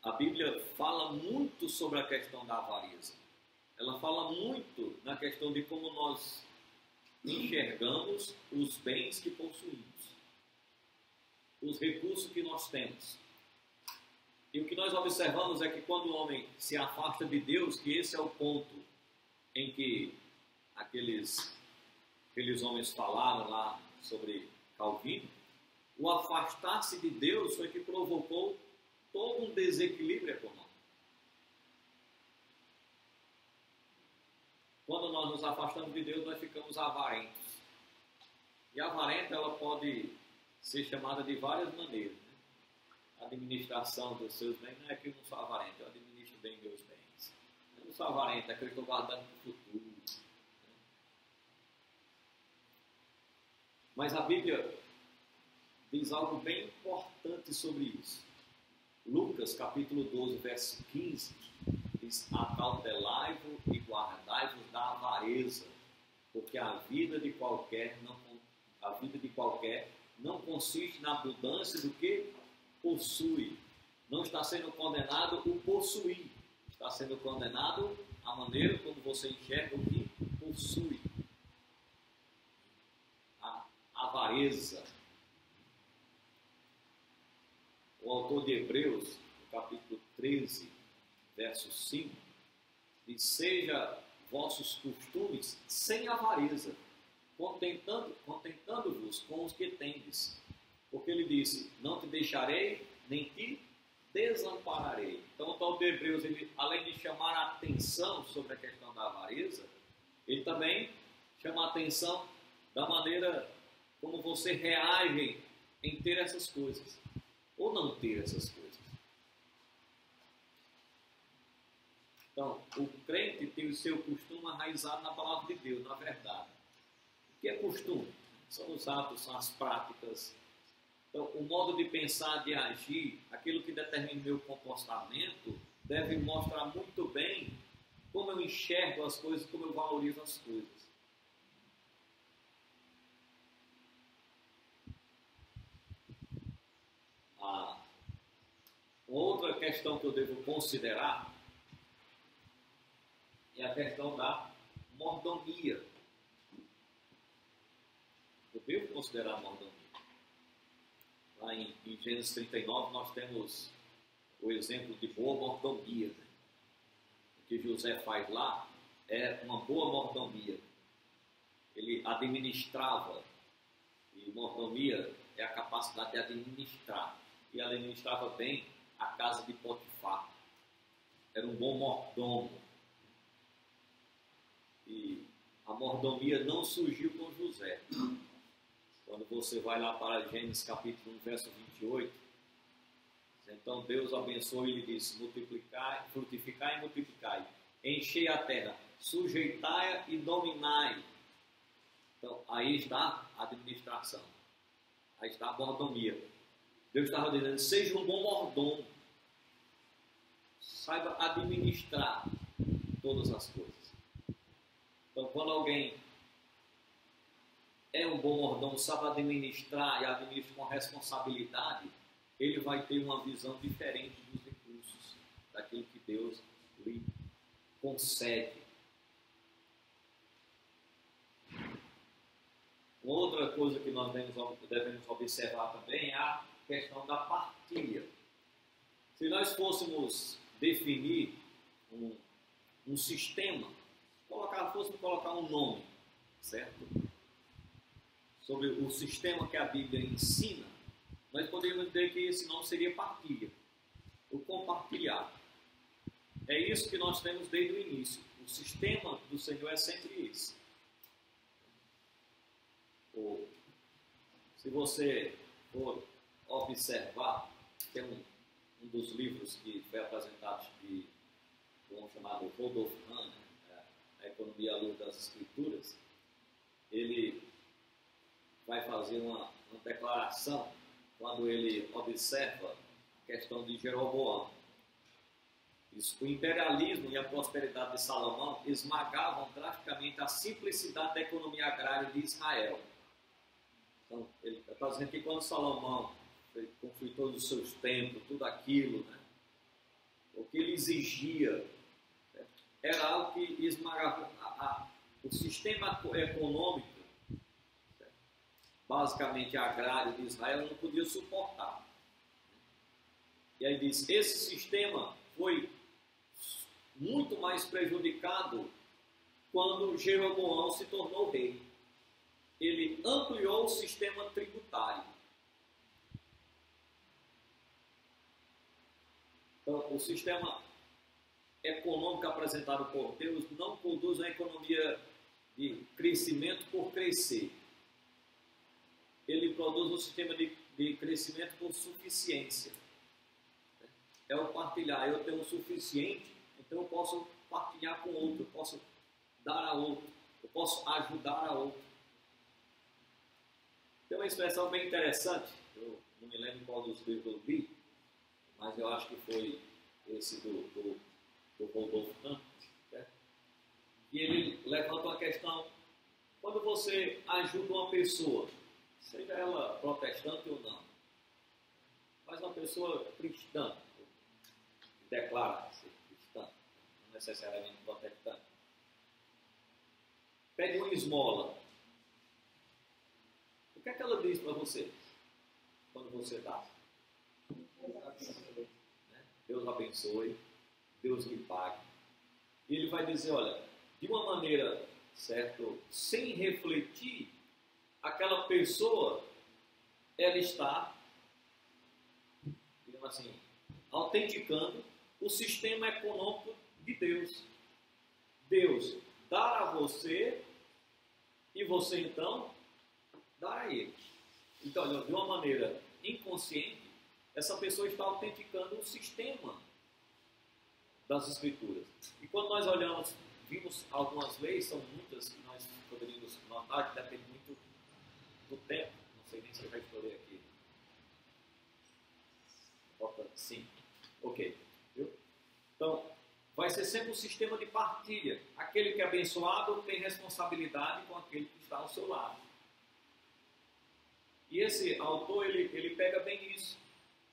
A Bíblia fala muito sobre a questão da avareza. Ela fala muito na questão de como nós enxergamos os bens que possuímos, os recursos que nós temos. E o que nós observamos é que quando o homem se afasta de Deus, que esse é o ponto em que aqueles homens falaram lá sobre Calvino, o afastar-se de Deus foi que provocou todo um desequilíbrio econômico. Quando nós nos afastamos de Deus, nós ficamos avarentos. E a avarenta, ela pode ser chamada de várias maneiras. Né? A administração dos seus bens não é que eu não sou avarento, eu administro bem meus bens. Eu não sou avarento, é que eu estou guardando para o futuro. Né? Mas a Bíblia diz algo bem importante sobre isso. Lucas, capítulo 12, verso 15, diz, acautelai-vos e guardai-vos da avareza, porque a vida de qualquer não consiste na abundância do que possui. Não está sendo condenado o possuir, está sendo condenado a maneira como você enxerga o que possui. A avareza. O autor de Hebreus, no capítulo 13, verso 5, diz, seja vossos costumes sem avareza, contentando-vos com os que tendes. Porque ele disse, não te deixarei, nem te desampararei. Então o autor de Hebreus, ele, além de chamar a atenção sobre a questão da avareza, ele também chama a atenção da maneira como você reage em ter essas coisas ou não ter essas coisas. Então, o crente tem o seu costume arraizado na palavra de Deus, na verdade. O que é costume? São os atos, são as práticas. Então, o modo de pensar, de agir, aquilo que determina o meu comportamento, deve mostrar muito bem como eu enxergo as coisas, como eu valorizo as coisas. Outra questão que eu devo considerar é a questão da mordomia. Eu devo considerar a mordomia. Lá em Gênesis 39 nós temos o exemplo de boa mordomia. Né? O que José faz lá é uma boa mordomia. Ele administrava, e mordomia é a capacidade de administrar. E ele administrava bem a casa de Potifar. Era um bom mordomo. E a mordomia não surgiu com José. Quando você vai lá para Gênesis capítulo 1, verso 28, então Deus abençoou e lhe disse: multiplicai, frutificai e multiplicai, enchei a terra, sujeitai-a e dominai. Então aí está a administração, aí está a mordomia. Deus estava dizendo: seja um bom mordomo, saiba administrar todas as coisas. Então, quando alguém é um bom mordomo, sabe administrar e administra com responsabilidade, ele vai ter uma visão diferente dos recursos, daquilo que Deus lhe concede. Uma outra coisa que nós devemos observar também é a questão da partilha. Se nós fôssemos definir um sistema, fôssemos colocar um nome, certo? Sobre o sistema que a Bíblia ensina, nós poderíamos dizer que esse nome seria partilha, o compartilhar. É isso que nós temos desde o início. O sistema do Senhor é sempre esse. Se você for observar, tem um dos livros que foi apresentado de um chamado Rudolf Hahn, A Economia à Luz das Escrituras, ele vai fazer uma declaração quando ele observa a questão de Jeroboão. O imperialismo e a prosperidade de Salomão esmagavam drasticamente a simplicidade da economia agrária de Israel. Então, ele está dizendo que quando Salomão construiu todos os seus templos, tudo aquilo, né, o que ele exigia era algo que esmagava o sistema econômico, certo? Basicamente agrário de Israel, não podia suportar. E aí diz, esse sistema foi muito mais prejudicado quando Jeroboão se tornou rei. Ele ampliou o sistema tributário. Então, o sistema econômico apresentado por Deus não produz uma economia de crescimento por crescer. Ele produz um sistema de crescimento por suficiência. É o partilhar. Eu tenho o suficiente, então eu posso partilhar com outro, eu posso dar a outro, eu posso ajudar a outro. Tem uma expressão bem interessante, eu não me lembro qual dos livros eu li, mas eu acho que foi esse do Rudolf Hahn, certo? E ele levanta uma questão: quando você ajuda uma pessoa, seja ela protestante ou não, mas uma pessoa cristã, declara ser cristã, não necessariamente protestante, pede uma esmola. O que é que ela diz para você quando você dá? Deus abençoe, Deus lhe pague. E ele vai dizer, olha, de uma maneira, certo, sem refletir, aquela pessoa, ela está, digamos assim, autenticando o sistema econômico de Deus. Deus dá a você E você, então, dá a ele. Então, de uma maneira inconsciente, essa pessoa está autenticando o sistema das Escrituras. E quando nós olhamos, vimos algumas leis, são muitas que nós poderíamos notar, que depende muito do tempo. Não sei nem se eu já explorei aqui. Sim. Ok. Viu? Então, vai ser sempre um sistema de partilha. Aquele que é abençoado tem responsabilidade com aquele que está ao seu lado. E esse autor, ele pega bem isso.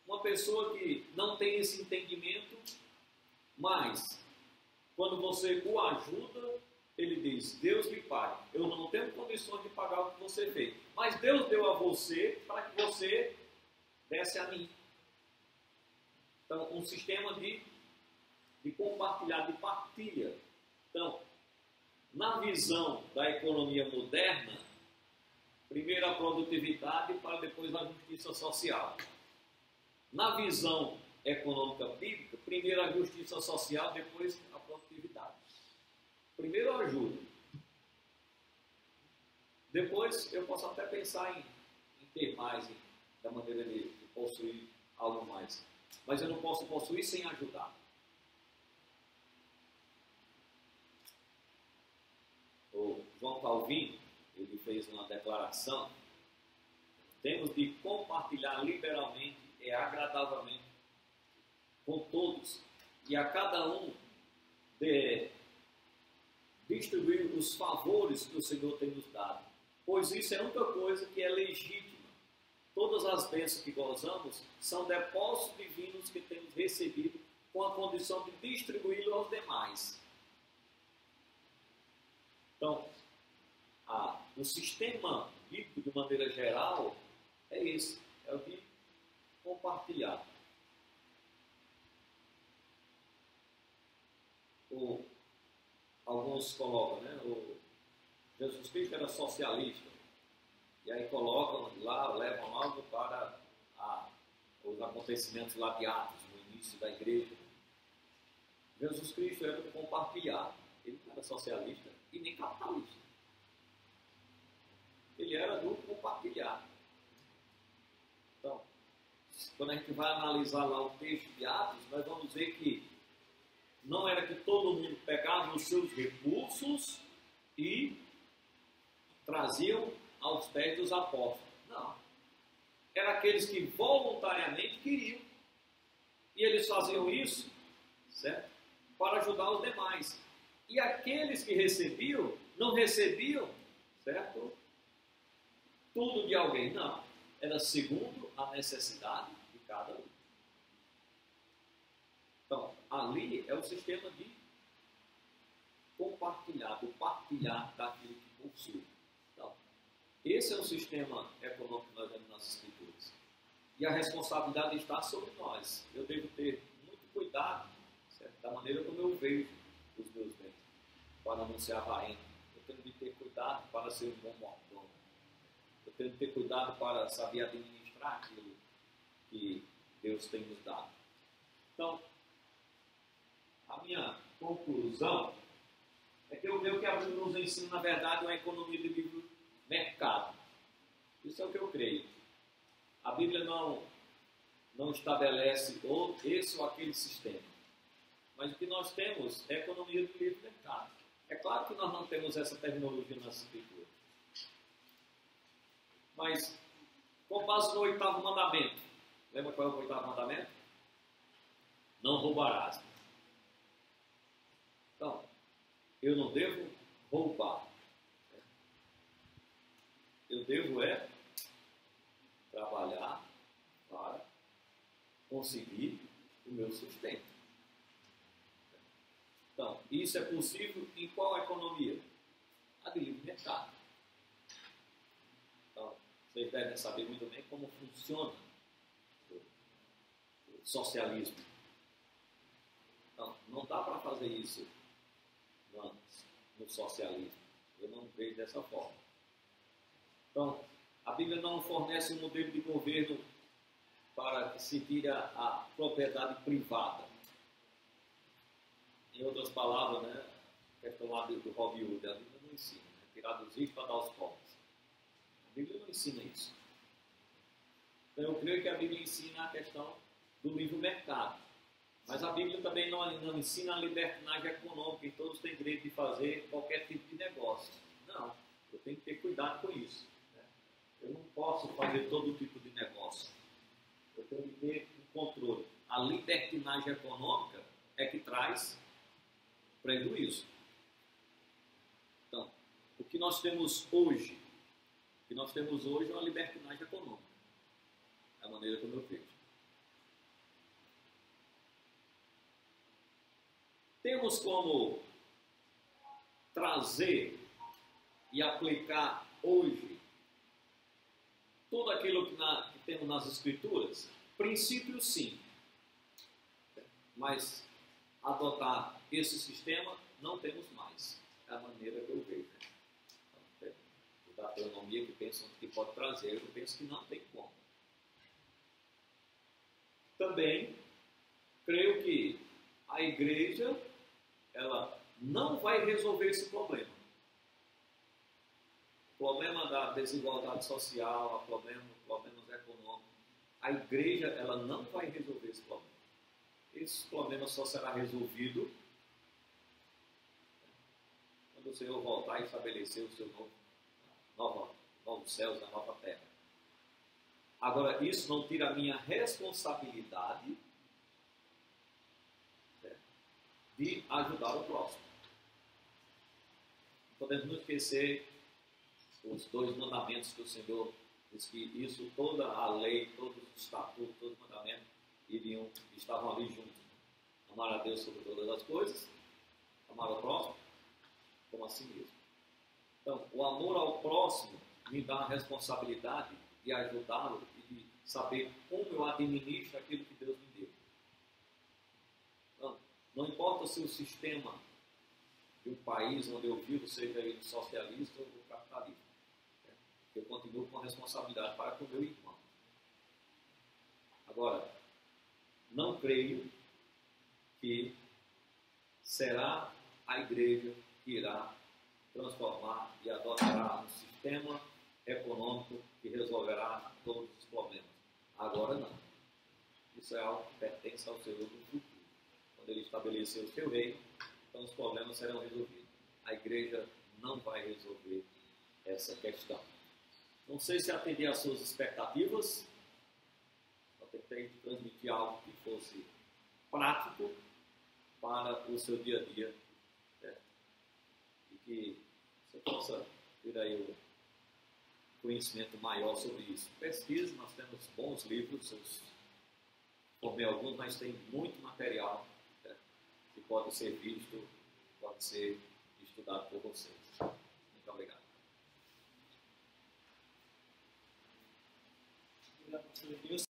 Uma pessoa que não tem esse entendimento, mas quando você o ajuda, ele diz, Deus lhe pague. Eu não tenho condições de pagar o que você fez, mas Deus deu a você para que você desse a mim. Então, um sistema de compartilhar, de partilha. Então, na visão da economia moderna, primeiro a produtividade para depois a justiça social. Na visão econômica bíblica, primeiro a justiça social, depois a produtividade. Primeiro a ajuda. Depois eu posso até pensar em ter mais, da maneira de possuir algo mais. Mas eu não posso possuir sem ajudar. O João Calvino, ele fez uma declaração: temos de compartilhar liberalmente e agradavelmente com todos, e a cada um de distribuir os favores que o Senhor tem nos dado, pois isso é a única coisa que é legítima. Todas as bênçãos que gozamos são depósitos divinos que temos recebido com a condição de distribuí-lo aos demais. Então, o sistema bíblico, de maneira geral, é esse, é o de compartilhar. Alguns colocam, né? Jesus Cristo era socialista. E aí colocam lá, levam algo para os acontecimentos lá de Atos, no início da igreja. Jesus Cristo era do compartilhar. Ele não era socialista e nem capitalista. Ele era do compartilhar. Então, quando a gente vai analisar lá o texto de Atos, nós vamos ver que não era que todo mundo pegava os seus recursos e traziam aos pés dos apóstolos. Não. Eram aqueles que voluntariamente queriam. E eles faziam isso, certo? Para ajudar os demais. E aqueles que recebiam, não recebiam, certo? Tudo de alguém. Não. Era segundo a necessidade de cada um. Então, ali é o sistema de compartilhar, do partilhar daquilo que possui. Então, esse é o sistema econômico que nós vemos nas Escrituras. E a responsabilidade está sobre nós. Eu devo ter muito cuidado, certo? Da maneira como eu vejo os meus bens, para não ser avarento. Eu tenho de ter cuidado para ser um bom mordomo. Eu tenho de ter cuidado para saber administrar aquilo que Deus tem nos dado. Então, a minha conclusão é que eu vejo que a Bíblia nos ensina, na verdade, uma economia de livre mercado. Isso é o que eu creio. A Bíblia não estabelece esse ou aquele sistema. Mas o que nós temos é a economia do livre mercado. É claro que nós não temos essa terminologia nas Escrituras. Mas, com base no 8º mandamento, lembra qual é o 8º mandamento? Não roubarás. Então, eu não devo roubar. Eu devo trabalhar para conseguir o meu sustento. Então, isso é possível em qual economia? A de livre mercado. Então, vocês devem saber muito bem como funciona o socialismo. Então, não dá para fazer isso no socialismo. Eu não vejo dessa forma. Então, a Bíblia não fornece um modelo de governo para que se tire a propriedade privada. Em outras palavras, né, a questão lá do Robin Hood, a Bíblia não ensina, né, tirar dos ricos para dar aos pobres. A Bíblia não ensina isso. Então eu creio que a Bíblia ensina a questão do livre mercado. Mas a Bíblia também não ensina a libertinagem econômica e todos têm direito de fazer qualquer tipo de negócio. Não, eu tenho que ter cuidado com isso. Né? Eu não posso fazer todo tipo de negócio. Eu tenho que ter um controle. A libertinagem econômica é que traz prejuízo. Então, o que nós temos hoje é uma libertinagem econômica. É a maneira como eu vejo. Temos como trazer e aplicar hoje tudo aquilo que temos nas Escrituras? Princípio, sim. Mas adotar esse sistema não temos mais. É a maneira que eu vejo. Da economia que pensam que pode trazer, eu penso que não tem como. Também creio que a igreja ela não vai resolver esse problema. O problema da desigualdade social, problemas econômicos. A igreja ela não vai resolver esse problema. Esse problema só será resolvido quando o Senhor voltar e estabelecer o seu novos céus e a nova terra. Agora, isso não tira a minha responsabilidade de ajudar o próximo. Não podemos não esquecer os 2 mandamentos que o Senhor diz que isso, toda a lei, todos os estatutos, todos os mandamentos estavam ali juntos. Amar a Deus sobre todas as coisas, amar ao próximo como a si mesmo. Então, o amor ao próximo me dá a responsabilidade de ajudá-lo e de saber como eu administro aquilo que Deus me deu. Então, não importa se o sistema de um país onde eu vivo seja ele socialista ou capitalista. Eu continuo com a responsabilidade para com o meu irmão. Agora, não creio que será a igreja que irá transformar e adotará um sistema econômico que resolverá todos os problemas. Agora não. Isso é algo que pertence ao Senhor do futuro. Quando Ele estabelecer o seu reino, então os problemas serão resolvidos. A igreja não vai resolver essa questão. Não sei se atender às suas expectativas, só tentei transmitir algo que fosse prático para o seu dia a dia, né? E que você possa ter aí o conhecimento maior sobre isso. Pesquise, nós temos bons livros, eu formei alguns, mas tem muito material, né, que pode ser visto, pode ser estudado por vocês. Muito obrigado. Obrigado, pastor Edilson.